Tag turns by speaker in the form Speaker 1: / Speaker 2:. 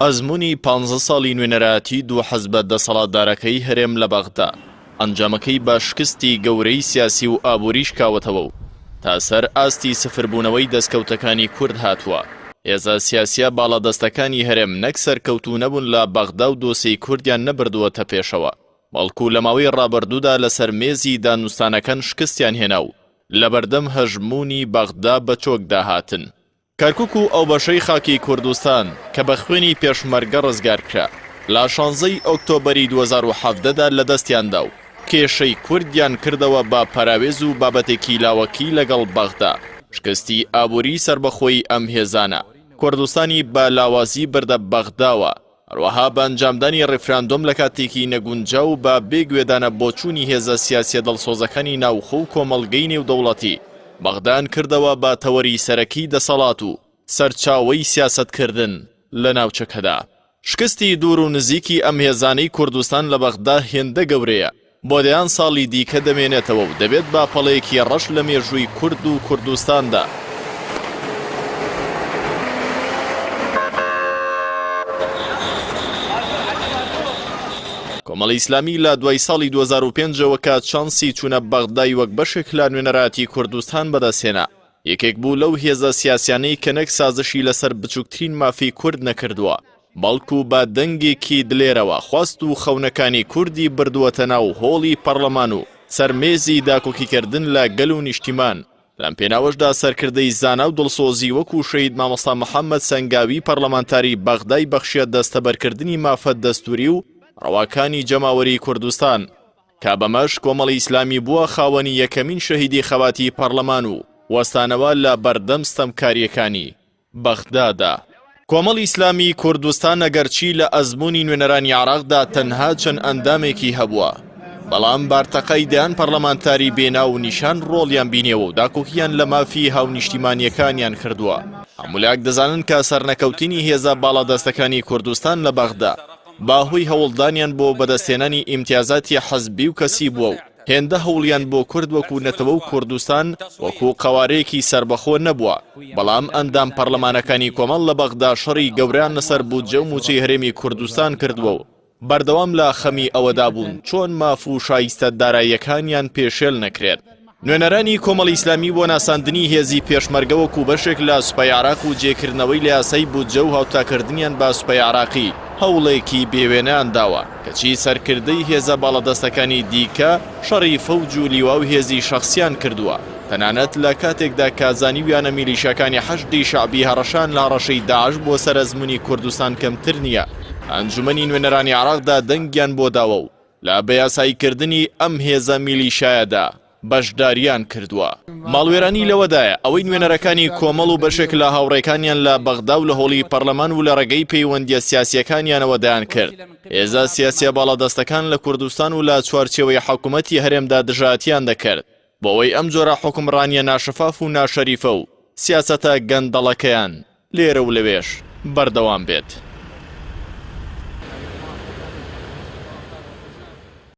Speaker 1: ئەزموونی 15 ساڵی نوێنەرایەتی دوو حەزبە دەسەڵاتدارەکەی هەرێم لە بەغدا ئەنجامەکەی بە شکستی گەورەی سیاسی و ئابووریش کاوەتەوە و تا سەر ئاستی سفربوونەوەی دەستکەوتەکانی کورد هاتووە. هێزە سیاسیە باڵادەستەکانی هەرێم نەک سەرکەوتوو نەبوون لە بەغدا و دۆسەی کوردیان نەبردووەتە پێشەوە، بەڵکو لە ماوەی ڕابردوودا لەسەر مێزی دانوستانەکان شکستیان هێنا و لەبەردەم هەژموونی بەغدا بە چۆکدا هاتن. کەرکووک و ئەو بەشەی خاکی کوردستان کە بە خوێنی پێشمەرگە ڕزگار کرا لە 16 ئۆکتۆبەری 2017دا لە دەستیاندا و کێشەی کوردیان کردەوە بە پەراوێز و بابەتێکی لاوەکی لەگەڵ بەغدا. شکستی ئابووری سربەخۆی ئەم هێزانە کوردستانی بە لاوازی بردە بەغداوە، هەروەها بە ئەنجامدانی ڕێفراندۆم لە کاتێکی نەگونجاو و بە بێگوێدانە بۆچوونی هێزە سیاسیە دڵسۆزەکانی ناوخۆ و کۆمەڵگەی نێودەوڵەتی بەغدان کردەوە بە تەوەری سەرەکی دەسەڵات و سەرچاوەی سیاسەتکردن لە ناوچەکەدا. شکستی دوور و نزیکی ئەم هێزانەی کوردستان لە بەغدا هێندە گەورەیە، بۆ دەیان ساڵی دیکە دەمێنێتەوە و دەبێت با پەڵەیەکی ڕەش لە مێژووی کورد و کوردستاندا. کۆمەڵی ئیسلامی لە دوای ساڵی 2005ەوە کات چانسی چوونە بەغدای وەک بەشێک لە نوێنەرایەتی کوردستان بەدەستهێنا، یەکێک بوو لەو هێزە سیاسیانەی کە نەک سازشی لەسەر بچووکترین مافی کورد نەکردووە، بەڵکو بە دەنگێکی دلێرەوە خواست و خەونەکانی کوردی بردووەتە ناو هۆڵی پەرلەمان و سەرمێزی داکۆکیکردن لە گەل و نیشتیمان. لەم پێناوەشدا سەرکردەی زانا و دڵسۆزی وەکو شەید مامۆستا محەممەد سەنگاوی پەرلەمانتاری بەغدای بەخشیە دەستەبەرکردنی مافەت دەستوری و ڕەواکانی جەماوەری کوردستان، کا بەمەش کۆمەڵی ئیسلامی بووە خاوەنی یەکەمین شەهیدی خەواتی پەرلەمان و وەستانەوە لە بەردەم ستەمکاریەکانی بەغدادا. کۆمەڵی ئیسلامی کوردستان ئەگەرچی لە ئەزموونی نوێنەرانی عێراقدا تەنها چەند ئەندامێکی هەبووە، بەڵام بارتەقەی دەیان پەرلەمانتاری بێنا و نیشان ڕۆڵیان بینێوە و داکۆکیان لە مافی هاونیشتیمانیەکانیان کردووە. هەمولاک دەزانن کە سەرنەکەوتنی هێزە باڵادەستەکانی کوردستان لە بەغدا باهۆی هەوڵدانیان بۆ بەدەستێنانی ئیمتیازاتی حەزبی و کەسی بووە و هێندە هەوڵیان بۆ کورد وەکو نەتەوە و کوردستان وەکو قەوارەیەکی سربەخۆ نەبووە، بەڵام ئەندام پەرلەمانەکانی کۆمەڵ لە بەغدا شەڕی گەوریان لەسەر بودجە و موچەی هەرێمی کوردستان کردووە و بەردەوام لە خەمی ئەوەدا بوون چۆن ماف و شایستە داراییەکانیان پێشێل نەکرێت. نوێنەرانی کۆمەڵی ئیسلامی بۆ ناساندنی هێزی پێشمەرگە وەکو بەشێک لە سوپای عێراق و جێکردنەوەی لە یاسای بودجە و هاوتاکردنیان با سوپای عێراقی هەوڵێکی بێوێنەیان داوە، کەچی سەرکردەی هێزە باڵەدەستەکانی دیکە شەڕی فەوج و لیوا و هێزی شەخسیان کردووە، تەنانەت لە کاتێکدا کازانی ویانە میلیشەکانی حەشدی شەعبی هەڕەشان لە ڕەشەی داعش بۆ سەر ئەزموونی کوردستان کەمتر نییە. ئەنجومەنی نوێنەرانی عێراقدا دەنگیان بۆ داوە و لە بەیاساییکردنی ئەم هێزە میلیشایەدا بەشداریان کردووە. ماڵوێرانی لەوەدایە ئەوەی نوێنەرەکانی کۆمەڵ و بەشێک لە هاوڕێکانیان لە بەغدا و لە هۆڵی پەرلەمان و لە ڕێگەی پەیوەندیە سیاسیەکانیانەوە دەیان کرد. هێزە سیاسیە باڵادەستەکان لە کوردستان و لە چوارچێوەی حکوومەتی هەرێمدا دژاتیان دەکرد بۆ ئەوەی ئەم جۆرە حکومڕانیە ناشەفاف و ناشەریفە و سیاسەتە گەندەڵەکەیان لێرە و لەوێش بەردەوام بێت.